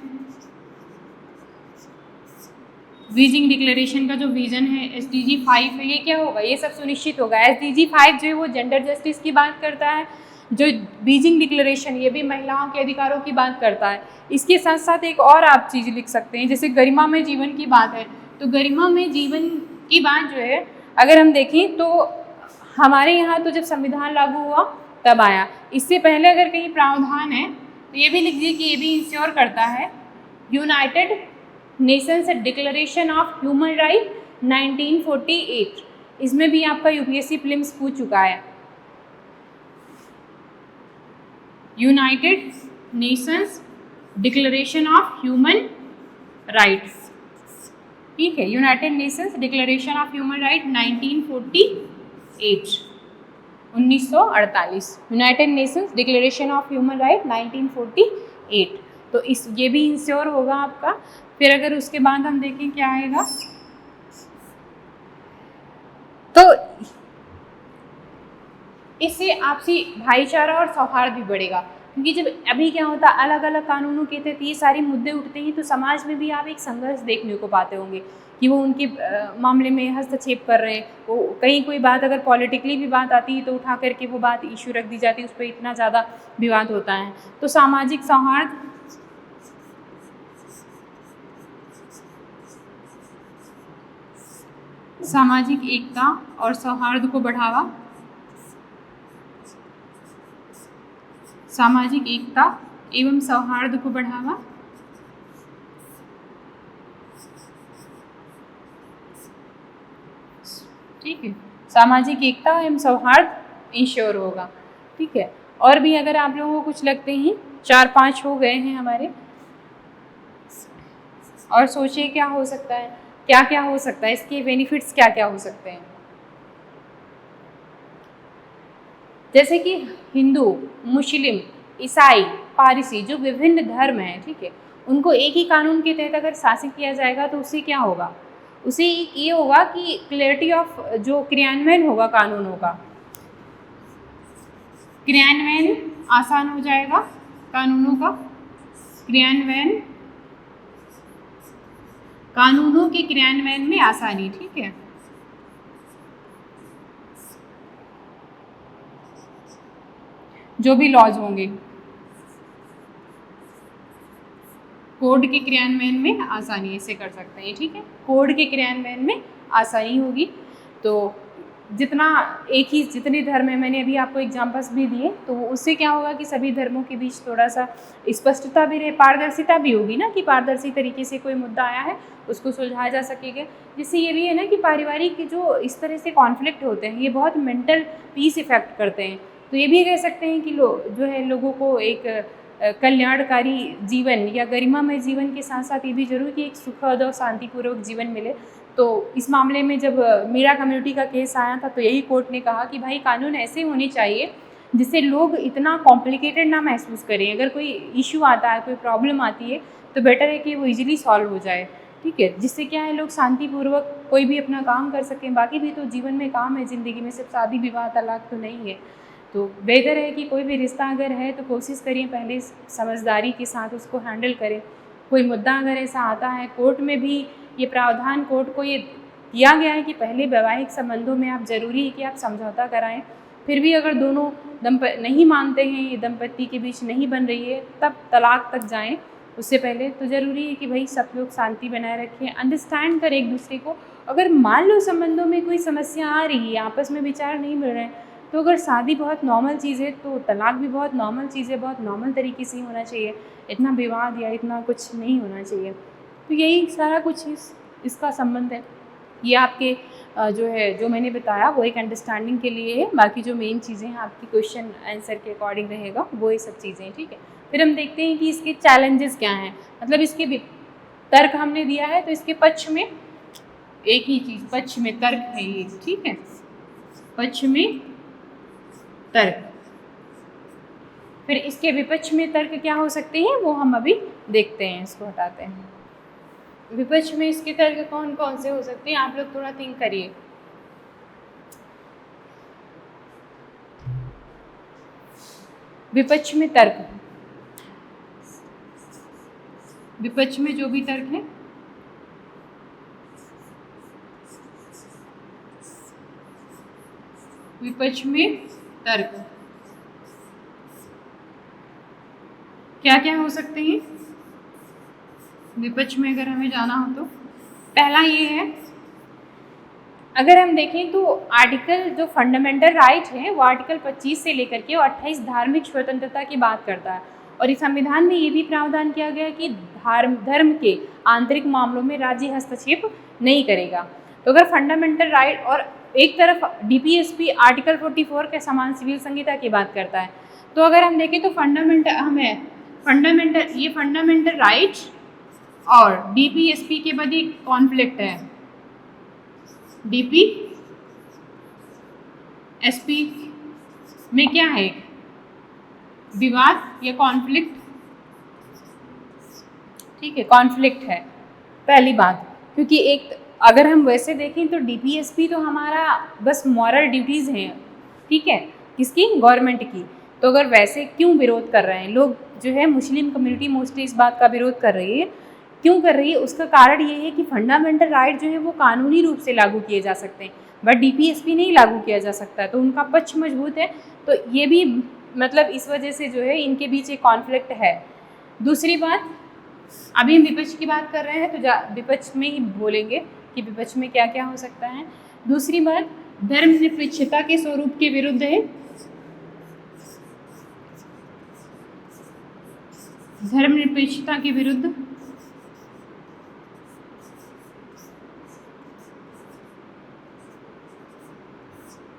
बीजिंग डिक्लेरेशन का जो विजन है SDG 5 है, ये क्या होगा? ये सब सुनिश्चित होगा। SDG 5 जो है वो जेंडर जस्टिस की बात करता है। जो बीजिंग डिक्लेरेशन ये भी महिलाओं के अधिकारों की बात करता है। इसके साथ साथ एक और आप चीज़ लिख सकते हैं, जैसे गरिमामय जीवन की बात है, तो गरिमामय जीवन की बात जो है अगर हम देखें तो हमारे यहाँ तो जब संविधान लागू हुआ तब आया। इससे पहले अगर कहीं प्रावधान है तो ये भी लिख दीजिए कि ये भी इंश्योर करता है United Nations declaration of human right 1948। इसमें भी आपका UPSC प्रीलिम्स पूछ चुका है। United Nations declaration of human rights, ठीक है, United Nations declaration of human right 1948, 1948, United Nations declaration of human right 1948। तो इस ये भी इंश्योर होगा आपका। फिर अगर उसके बाद हम देखें क्या आएगा, तो इससे आपसी भाईचारा और सौहार्द भी बढ़ेगा। क्योंकि जब अभी क्या होता है, अलग अलग कानूनों के तहत ये सारे मुद्दे उठते हैं तो समाज में भी आप एक संघर्ष देखने को पाते होंगे कि वो उनके मामले में हस्तक्षेप कर रहे हैं। वो कहीं कोई बात अगर पॉलिटिकली भी बात आती है तो उठा करके वो बात इशू रख दी जाती है, उस पर इतना ज़्यादा विवाद होता है। तो सामाजिक सौहार्द, सामाजिक एकता और सौहार्द को बढ़ावा, सामाजिक एकता एवं सौहार्द को बढ़ावा, ठीक है, सामाजिक एकता एवं सौहार्द इंश्योर होगा, ठीक है। और भी अगर आप लोगों को कुछ लगते हैं, 4-5 हो गए हैं हमारे, और सोचिए क्या हो सकता है, क्या क्या हो सकता है, इसके बेनिफिट्स क्या क्या हो सकते हैं। जैसे कि हिंदू, मुस्लिम, ईसाई, पारसी, जो विभिन्न धर्म हैं, ठीक है, उनको एक ही कानून के तहत अगर शासित किया जाएगा तो उससे क्या होगा, उसे ये होगा कि क्लैरिटी ऑफ जो क्रियान्वयन होगा कानूनों का, क्रियान्वयन आसान हो जाएगा, कानूनों का क्रियान्वयन, कानूनों के क्रियान्वयन में आसानी, ठीक है। जो भी लॉज होंगे, कोड के क्रियान्वयन में आसानी ऐसे कर सकते हैं, ठीक है, कोड के क्रियान्वयन में आसानी होगी। तो जितना एक ही जितने धर्म है, मैंने अभी आपको एग्जाम्पल्स भी दिए, तो उससे क्या होगा कि सभी धर्मों के बीच थोड़ा सा स्पष्टता भी रहे, पारदर्शिता भी होगी ना, कि पारदर्शी तरीके से कोई मुद्दा आया है उसको सुलझाया जा सकेगा। जिससे ये भी है ना कि पारिवारिक जो इस तरह से कॉन्फ्लिक्ट होते हैं ये बहुत मेंटल पीस इफेक्ट करते हैं। तो ये भी कह सकते हैं कि जो है लोगों को एक कल्याणकारी जीवन या गरिमामय जीवन के साथ साथ ये भी जरूर कि एक सुखद और शांतिपूर्वक जीवन मिले। तो इस मामले में जब मीरा कम्युनिटी का केस आया था तो यही कोर्ट ने कहा कि भाई कानून ऐसे होने चाहिए जिससे लोग इतना कॉम्प्लिकेटेड ना महसूस करें। अगर कोई इशू आता है, कोई प्रॉब्लम आती है तो बेटर है कि वो इजीली सॉल्व हो जाए, ठीक है, जिससे क्या है लोग शांतिपूर्वक कोई भी अपना काम कर सकें। बाकी भी तो जीवन में काम है, ज़िंदगी में सिर्फ शादी विवाह तलाक तो नहीं है। तो बेहतर है कि कोई भी रिश्ता अगर है तो कोशिश करिए पहले समझदारी के साथ उसको हैंडल करें। कोई मुद्दा अगर ऐसा आता है, कोर्ट में भी ये प्रावधान कोर्ट को ये दिया गया है कि पहले वैवाहिक संबंधों में आप ज़रूरी है कि आप समझौता कराएं। फिर भी अगर दोनों नहीं मानते हैं, ये दंपत्ति के बीच नहीं बन रही है, तब तलाक तक जाएं। उससे पहले तो ज़रूरी है कि भाई सब लोग शांति बनाए रखें, अंडरस्टैंड करें एक दूसरे को। अगर मान लो संबंधों में कोई समस्या आ रही है, आपस में विचार नहीं मिल रहे हैं, तो अगर शादी बहुत नॉर्मल चीज़ है तो तलाक भी बहुत नॉर्मल चीज़ है, बहुत नॉर्मल तरीके से ही होना चाहिए, इतना विवाद या इतना कुछ नहीं होना चाहिए। तो यही सारा कुछ इसका संबंध है। ये आपके जो मैंने बताया वो एक अंडरस्टैंडिंग के लिए है। बाकी जो मेन चीज़ें हैं आपकी क्वेश्चन आंसर के अकॉर्डिंग रहेगा, वो ये सब चीज़ें हैं, ठीक है। फिर हम देखते हैं कि इसके चैलेंजेस क्या हैं, मतलब इसके तर्क हमने दिया है तो इसके पक्ष में एक ही चीज़, पक्ष में तर्क है ये, ठीक है, पक्ष में तर्क। फिर इसके विपक्ष में तर्क क्या हो सकते हैं वो हम अभी देखते हैं, इसको हटाते हैं। विपक्ष में इसके तर्क कौन कौन से हो सकते हैं, आप लोग थोड़ा थिंक करिए। विपक्ष में तर्क, विपक्ष में जो भी तर्क है, विपक्ष में तर्क क्या क्या हो सकते हैं विपक्ष में अगर हमें जाना हो तो। पहला ये है, अगर हम देखें तो आर्टिकल जो फंडामेंटल राइट है वो आर्टिकल 25 से लेकर के 28 धार्मिक स्वतंत्रता की बात करता है। और इस संविधान में ये भी प्रावधान किया गया कि धर्म के आंतरिक मामलों में राज्य हस्तक्षेप नहीं करेगा। तो अगर फंडामेंटल राइट, और एक तरफ डीपीएसपी आर्टिकल 44 के समान सिविल संहिता की बात करता है। तो अगर हम देखें तो फंडामेंटल राइट और डीपीएसपी के बाद एक कॉन्फ्लिक्ट है, डीपीएसपी में क्या है, विवाद या कॉन्फ्लिक्ट, ठीक है, कॉन्फ्लिक्ट है पहली बात। क्योंकि एक अगर हम वैसे देखें तो डीपीएसपी तो हमारा बस मॉरल ड्यूटीज़ हैं, ठीक है, किसकी, गवर्नमेंट की। तो अगर वैसे क्यों विरोध कर रहे हैं लोग, जो है मुस्लिम कम्युनिटी मोस्टली इस बात का विरोध कर रही है, क्यों कर रही है, उसका कारण ये है कि फंडामेंटल राइट जो है वो कानूनी रूप से लागू किए जा सकते हैं, बट डीपीएसपी नहीं लागू किया जा सकता है, तो उनका पक्ष मजबूत है। तो ये भी मतलब इस वजह से जो है इनके बीच एक कॉन्फ्लिक्ट है। दूसरी बात, अभी हम विपक्ष की बात कर रहे हैं तो विपक्ष में ही बोलेंगे कि विपक्ष में क्या क्या हो सकता है। दूसरी बात, धर्मनिरपेक्षता के स्वरूप के विरुद्ध है, धर्मनिरपेक्षता के विरुद्ध,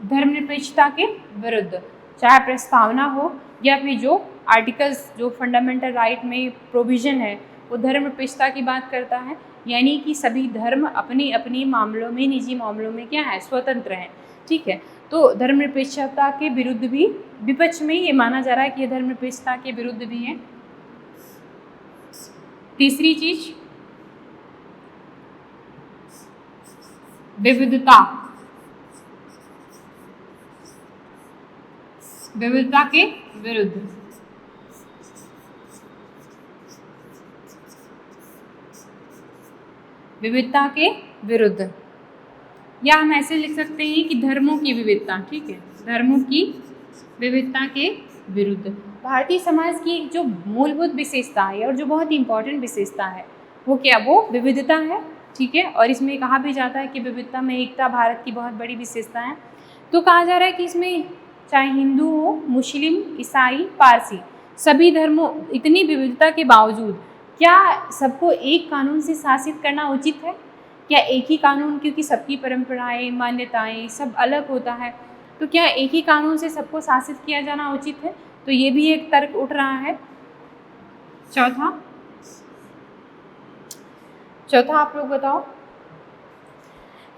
धर्मनिरपेक्षता के विरुद्ध, चाहे प्रस्तावना हो या फिर जो आर्टिकल्स, जो फंडामेंटल राइट में प्रोविज़न है वो धर्मनिरपेक्षता की बात करता है, यानी कि सभी धर्म अपने अपने मामलों में, निजी मामलों में क्या है, स्वतंत्र हैं, ठीक है। तो धर्मनिरपेक्षता के विरुद्ध भी, विपक्ष में ये माना जा रहा है कि ये धर्मनिरपेक्षता के विरुद्ध भी है। तीसरी चीज विविधता, विविधता के विरुद्ध, विविधता के विरुद्ध, या हम ऐसे लिख सकते हैं कि धर्मों की विविधता, ठीक है, धर्मों की विविधता के विरुद्ध। भारतीय समाज की जो मूलभूत विशेषता है और जो बहुत इंपॉर्टेंट विशेषता है वो क्या, वो विविधता है, ठीक है। और इसमें कहा भी जाता है कि विविधता में एकता भारत की बहुत बड़ी विशेषता है। तो कहा जा रहा है कि इसमें चाहे हिंदू हो, मुस्लिम, ईसाई, पारसी, सभी धर्मों, इतनी विविधता के बावजूद क्या सबको एक कानून से शासित करना उचित है? क्या एक ही कानून, क्योंकि सबकी परंपराएं, मान्यताएं सब अलग होता है, तो क्या एक ही कानून से सबको शासित किया जाना उचित है? तो ये भी एक तर्क उठ रहा है। चौथा आप लोग बताओ।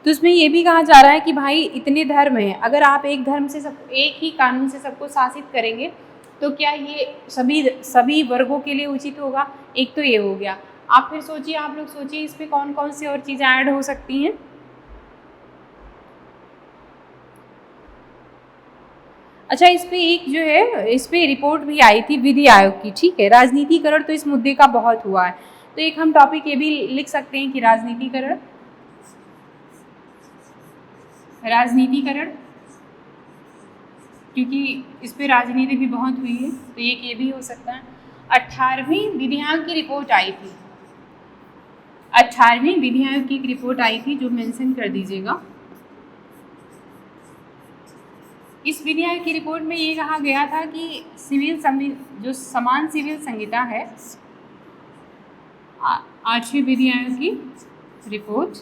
तो इसमें ये भी कहा जा रहा है कि भाई इतने धर्म हैं, अगर आप एक धर्म से सब, एक ही कानून से सबको शासित करेंगे तो क्या ये सभी वर्गों के लिए उचित होगा? एक तो ये हो गया। आप फिर सोचिए, आप लोग सोचिए इस पे कौन कौन सी और चीज़ें ऐड हो सकती हैं। अच्छा, इस पे एक जो है, इस पे रिपोर्ट भी आई थी विधि आयोग की, ठीक है। राजनीतिकरण तो इस मुद्दे का बहुत हुआ है, तो एक हम टॉपिक ये भी लिख सकते हैं कि राजनीतिकरण, क्योंकि इस पे राजनीति भी बहुत हुई है, तो एक ये भी हो सकता है। 18वीं विधि आयोग की रिपोर्ट आई थी, 18वीं विधि आयोग की एक रिपोर्ट आई थी जो मेंशन कर दीजिएगा। इस विधि आयोग की रिपोर्ट में ये कहा गया था कि जो समान सिविल संहिता है, 8वीं विधि आयोग की रिपोर्ट,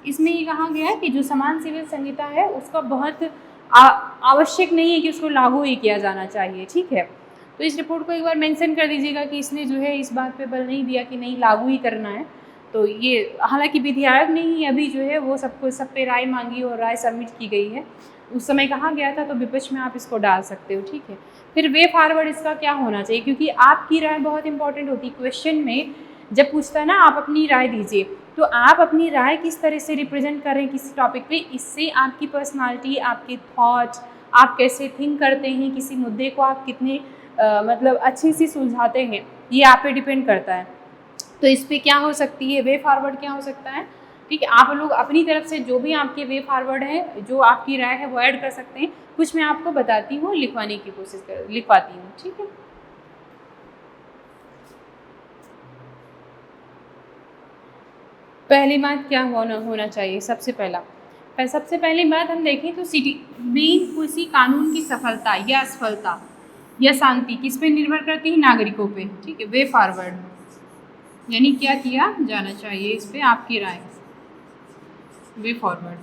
इसमें ये कहा गया है कि जो समान सिविल संहिता है उसका बहुत आवश्यक नहीं है कि उसको लागू ही किया जाना चाहिए, ठीक है। तो इस रिपोर्ट को एक बार मेंशन कर दीजिएगा कि इसने जो है इस बात पे बल नहीं दिया कि नहीं लागू ही करना है। तो ये हालांकि विधि आयोग ने ही अभी जो है वो सब पे राय मांगी और राय सबमिट की गई है, उस समय कहा गया था, तो विपक्ष में आप इसको डाल सकते हो, ठीक है। फिर वे फॉरवर्ड इसका क्या होना चाहिए, क्योंकि आपकी राय बहुत इंपॉर्टेंट होती है। क्वेश्चन में जब पूछता है ना आप अपनी राय दीजिए, तो आप अपनी राय किस तरह से रिप्रेजेंट कर रहे हैं किसी टॉपिक पे, इससे आपकी पर्सनालिटी, आपके थॉट्स, आप कैसे थिंक करते हैं, किसी मुद्दे को आप कितने मतलब अच्छे से सुलझाते हैं, ये आप पे डिपेंड करता है। तो इस पर क्या हो सकती है, वे फॉरवर्ड क्या हो सकता है, ठीक है। आप लोग अपनी तरफ से जो भी आपके वे फॉरवर्ड है, जो आपकी राय है वो ऐड कर सकते हैं। कुछ मैं आपको बताती हूँ, लिखवाने की कोशिश लिखवाती हूँ, ठीक है। पहली बात क्या होना चाहिए, सबसे पहली बात हम देखें तो किसी कानून की सफलता या असफलता या शांति किस पे निर्भर करती है, नागरिकों पे, ठीक है। वे फॉरवर्ड यानी क्या किया जाना चाहिए, इस पे आपकी राय, वे फॉरवर्ड।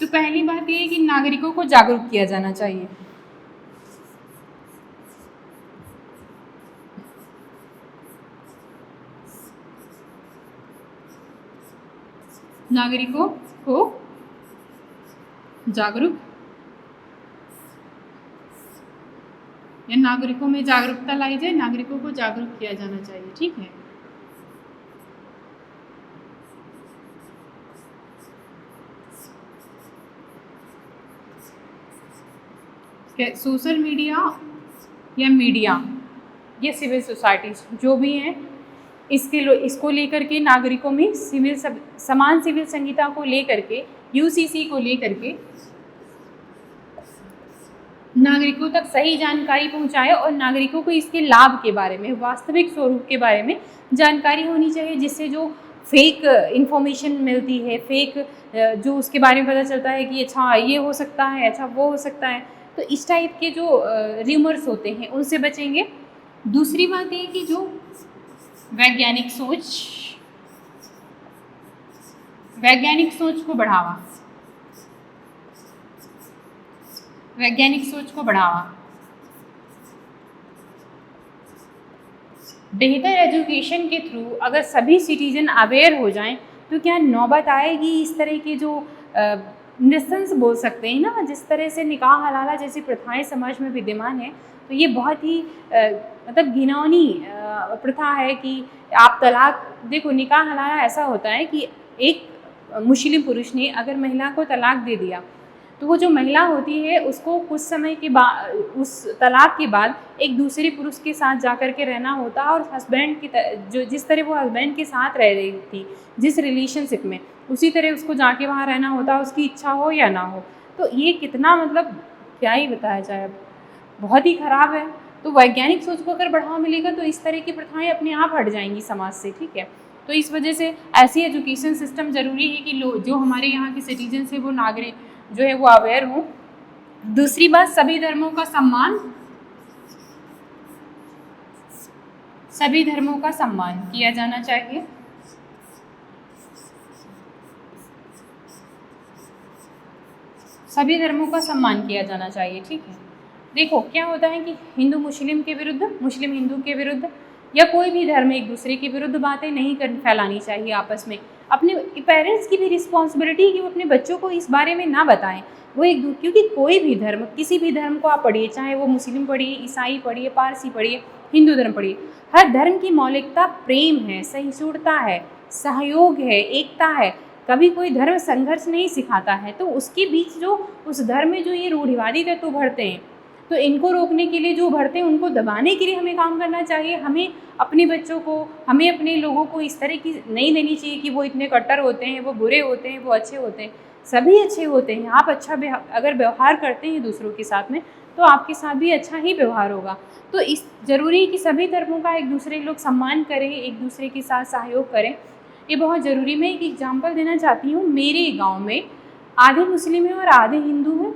तो पहली बात ये है कि नागरिकों को जागरूक किया जाना चाहिए, नागरिकों को जागरूक, या नागरिकों में जागरूकता लाई जाए, नागरिकों को जागरूक किया जाना चाहिए, ठीक है। सोशल मीडिया या मीडिया या सिविल सोसाइटीज जो भी हैं, इसको लेकर के नागरिकों में समान सिविल संहिता को लेकर के, यूसीसी को लेकर के नागरिकों तक सही जानकारी पहुंचाए और नागरिकों को इसके लाभ के बारे में, वास्तविक स्वरूप के बारे में जानकारी होनी चाहिए, जिससे जो फेक इंफॉर्मेशन मिलती है, फेक जो उसके बारे में पता चलता है कि अच्छा ये हो सकता है, अच्छा वो हो सकता है, तो इस टाइप के जो र्यूमर्स होते हैं उनसे बचेंगे। दूसरी बात ये कि जो वैज्ञानिक सोच को बढ़ावा, बेहतर एजुकेशन के थ्रू अगर सभी सिटीजन अवेयर हो जाएं तो क्या नौबत आएगी इस तरह के जो नृशंस बोल सकते हैं ना, जिस तरह से निकाह हलाला जैसी प्रथाएं समाज में विद्यमान है, तो ये बहुत ही मतलब घिनौनी प्रथा है कि आप तलाक, देखो निकाह हलाला ऐसा होता है कि एक मुस्लिम पुरुष ने अगर महिला को तलाक दे दिया तो वो जो महिला होती है उसको कुछ समय के बाद, उस तलाक के बाद एक दूसरे पुरुष के साथ जा कर के रहना होता है, और हस्बैंड की जो जिस तरह वो हस्बैंड के साथ रह रही थी जिस रिलेशनशिप में, उसी तरह उसको जाके वहाँ रहना होता है, उसकी इच्छा हो या ना हो। तो ये कितना मतलब क्या ही बताया जाए, बहुत ही ख़राब है। तो वैज्ञानिक सोच को अगर बढ़ावा मिलेगा तो इस तरह की प्रथाएं अपने आप हट जाएंगी समाज से, ठीक है। तो इस वजह से ऐसी एजुकेशन सिस्टम ज़रूरी है कि जो हमारे यहाँ के सिटीजन है वो नागरिक जो है वो अवेयर हो। दूसरी बात, सभी धर्मों का सम्मान किया जाना चाहिए। सभी धर्मों का सम्मान किया जाना चाहिए, ठीक है। देखो क्या होता है कि हिंदू मुस्लिम के विरुद्ध, मुस्लिम हिंदू के विरुद्ध, या कोई भी धर्म एक दूसरे के विरुद्ध बातें नहीं फैलानी चाहिए आपस में। अपने पेरेंट्स की भी रिस्पॉन्सिबिलिटी है कि वो अपने बच्चों को इस बारे में ना बताएं। वो क्योंकि कोई भी धर्म, किसी भी धर्म को आप पढ़िए, चाहे वो मुस्लिम पढ़िए, ईसाई पढ़िए, पारसी पढ़िए, हिंदू धर्म पढ़िए, हर धर्म की मौलिकता प्रेम है, सहिष्णुता है, सहयोग है, एकता है। कभी कोई धर्म संघर्ष नहीं सिखाता है। तो उसके बीच जो उस धर्म में जो ये रूढ़िवादी तत्व भरते हैं, तो इनको रोकने के लिए जो भरते हैं उनको दबाने के लिए हमें काम करना चाहिए। हमें अपने बच्चों को, हमें अपने लोगों को इस तरह की नहीं देनी चाहिए कि वो इतने कट्टर होते हैं, वो बुरे होते हैं, वो अच्छे होते हैं। सभी अच्छे होते हैं। आप अच्छा अगर व्यवहार करते हैं दूसरों के साथ में तो आपके साथ भी अच्छा ही व्यवहार होगा। तो इस ज़रूरी है कि सभी धर्मों का एक दूसरे लोग सम्मान करें, एक दूसरे के साथ सहयोग करें, ये बहुत ज़रूरी। मैं एक एग्जांपल देना चाहती हूँ। मेरे गांव में आधे मुस्लिम हैं और आधे हिंदू हैं,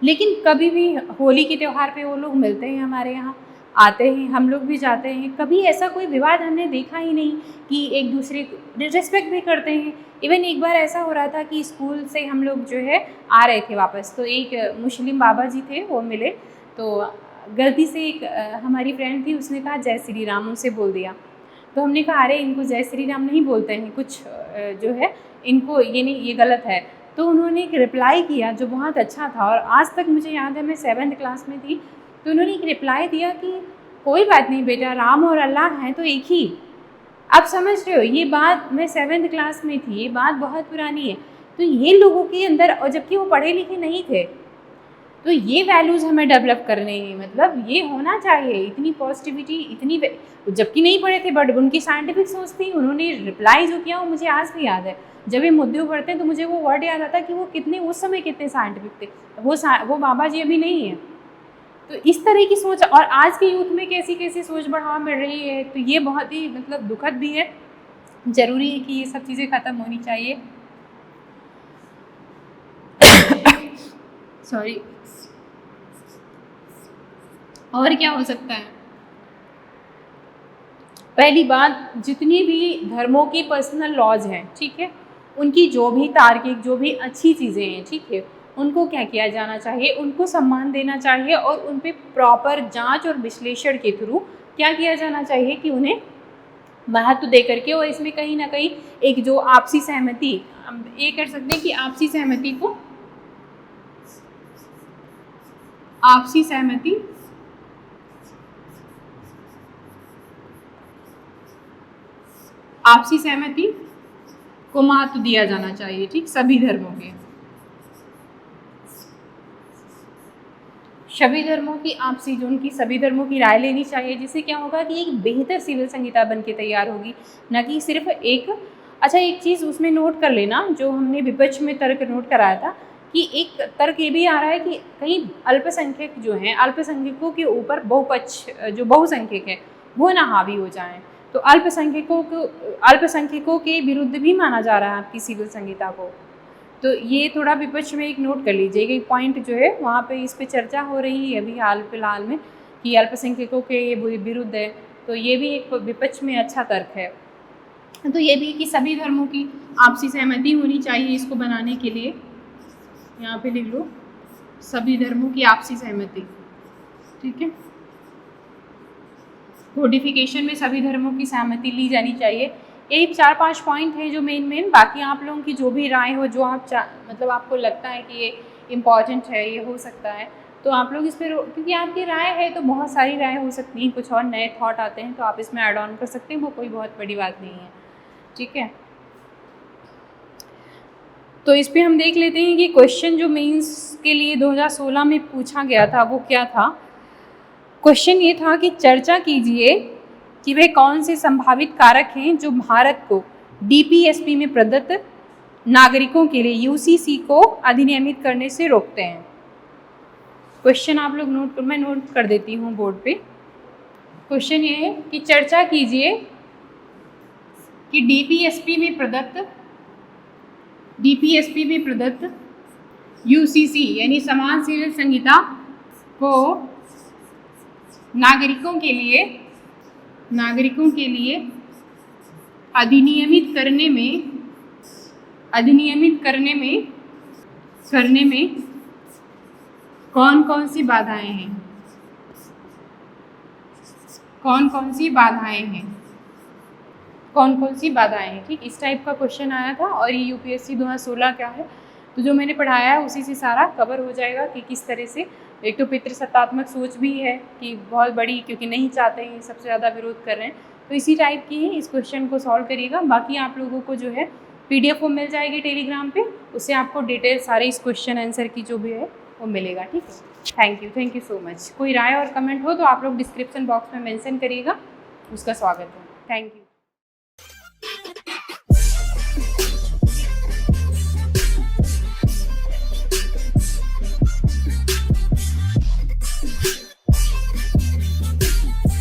लेकिन कभी भी होली के त्यौहार पे वो लोग मिलते हैं, हमारे यहाँ आते हैं, हम लोग भी जाते हैं। कभी ऐसा कोई विवाद हमने देखा ही नहीं कि एक दूसरे को रिस्पेक्ट भी करते हैं। इवन एक बार ऐसा हो रहा था कि स्कूल से हम लोग जो है आ रहे थे वापस, तो एक मुस्लिम बाबा जी थे, वो मिले, तो गलती से एक हमारी फ्रेंड थी, उसने कहा जय श्री राम, उनसे बोल दिया। तो हमने कहा अरे इनको जय श्री राम नहीं बोलते हैं, कुछ जो है इनको ये नहीं, ये गलत है। तो उन्होंने एक रिप्लाई किया जो बहुत अच्छा था, और आज तक मुझे याद है, मैं 7th क्लास में थी, तो उन्होंने एक रिप्लाई दिया कि कोई बात नहीं बेटा, राम और अल्लाह हैं तो एक ही। आप समझ रहे हो, ये बात मैं 7th क्लास में थी, ये बात बहुत पुरानी है। तो ये लोगों के अंदर, और जबकि वो पढ़े लिखे नहीं थे, तो ये वैल्यूज़ हमें डेवलप करने हैं, मतलब ये होना चाहिए, इतनी पॉजिटिविटी, इतनी, जबकि नहीं पढ़े थे बट उनकी साइंटिफिक सोच थी। उन्होंने रिप्लाई जो किया वो मुझे आज भी याद है। जब ये मुद्दे उभरते हैं तो मुझे वो वर्ड याद आता है कि वो कितने उस समय कितने साइंटिफिक थे। वो बाबा जी अभी नहीं है। तो इस तरह की सोच, और आज के यूथ में कैसी कैसी सोच बढ़ावा मिल रही है, तो ये बहुत ही मतलब दुखद भी है। ज़रूरी है कि ये सब चीज़ें ख़त्म होनी चाहिए। सॉरी। और क्या हो सकता है? पहली बात, जितनी भी धर्मों की पर्सनल लॉज हैं, ठीक है, उनकी जो भी तार्किक, जो भी अच्छी चीज़ें हैं, ठीक है, उनको क्या किया जाना चाहिए, उनको सम्मान देना चाहिए, और उन पे प्रॉपर जांच और विश्लेषण के थ्रू क्या किया जाना चाहिए कि उन्हें महत्व दे करके, और इसमें कहीं ना कहीं एक जो आपसी सहमति, ये कर सकते हैं कि आपसी सहमति को महत्व दिया जाना चाहिए, ठीक, सभी धर्मों के, सभी धर्मों की आपसी, जो उनकी सभी धर्मों की राय लेनी चाहिए, जिससे क्या होगा कि एक बेहतर सिविल संहिता बन के तैयार होगी, ना कि सिर्फ एक। अच्छा, एक चीज़ उसमें नोट कर लेना, जो हमने विपक्ष में तर्क नोट कराया था, कि एक तर्क ये भी आ रहा है कि कहीं अल्पसंख्यक जो हैं, अल्पसंख्यकों के ऊपर बहुपक्ष, जो बहुसंख्यक है, वो ना हावी हो जाएं। तो अल्पसंख्यकों के विरुद्ध भी माना जा रहा है आपकी सिविल संहिता को। तो ये थोड़ा विपक्ष में एक नोट कर लीजिएगा, एक पॉइंट जो है वहाँ पे इस पे चर्चा हो रही है अभी हाल फिलहाल में, कि अल्पसंख्यकों के ये विरुद्ध है, तो ये भी एक विपक्ष में अच्छा तर्क है। तो ये भी कि सभी धर्मों की आपसी सहमति होनी चाहिए इसको बनाने के लिए, यहाँ पे लिख लो सभी धर्मों की आपसी सहमति, ठीक है। कोडिफिकेशन में सभी धर्मों की सहमति ली जानी चाहिए। यही 4-5 पॉइंट है जो मेन, बाकी आप लोगों की जो भी राय हो, जो आप मतलब आपको लगता है कि ये इम्पॉर्टेंट है, ये हो सकता है, तो आप लोग इस पर, क्योंकि आपकी राय है तो बहुत सारी राय हो सकती हैं, कुछ और नए थॉट आते हैं तो आप इसमें ऐड ऑन कर सकते हैं, वो कोई बहुत बड़ी बात नहीं है, ठीक है। तो इस पर हम देख लेते हैं कि क्वेश्चन जो मेंस के लिए 2016 में पूछा गया था वो क्या था। क्वेश्चन ये था कि चर्चा कीजिए कि वे कौन से संभावित कारक हैं जो भारत को डीपीएसपी में प्रदत्त नागरिकों के लिए यूसीसी को अधिनियमित करने से रोकते हैं। क्वेश्चन आप लोग मैं नोट कर देती हूँ बोर्ड पे। क्वेश्चन ये है कि चर्चा कीजिए कि डीपीएसपी में प्रदत्त यूसीसी यानी समान सिविल संहिता को नागरिकों के लिए अधिनियमित करने में कौन कौन सी बाधाएं हैं, ठीक, इस टाइप का क्वेश्चन आया था। और ये यूपीएससी 2016 क्या है, तो जो मैंने पढ़ाया है उसी से सारा कवर हो जाएगा कि किस तरह से। एक तो पितृसत्तात्मक सोच भी है कि बहुत बड़ी, क्योंकि नहीं चाहते हैं, सबसे ज़्यादा विरोध कर रहे हैं, तो इसी टाइप की ही इस क्वेश्चन को सॉल्व करिएगा। बाकी आप लोगों को जो है पीडीएफ वो मिल जाएगी टेलीग्राम पे, उससे आपको डिटेल सारे इस क्वेश्चन आंसर की जो भी है वो मिलेगा, ठीक है। Thank you so much. कोई राय और कमेंट हो तो आप लोग डिस्क्रिप्शन बॉक्स में मेंशन करिएगा, उसका स्वागत है। Thank you.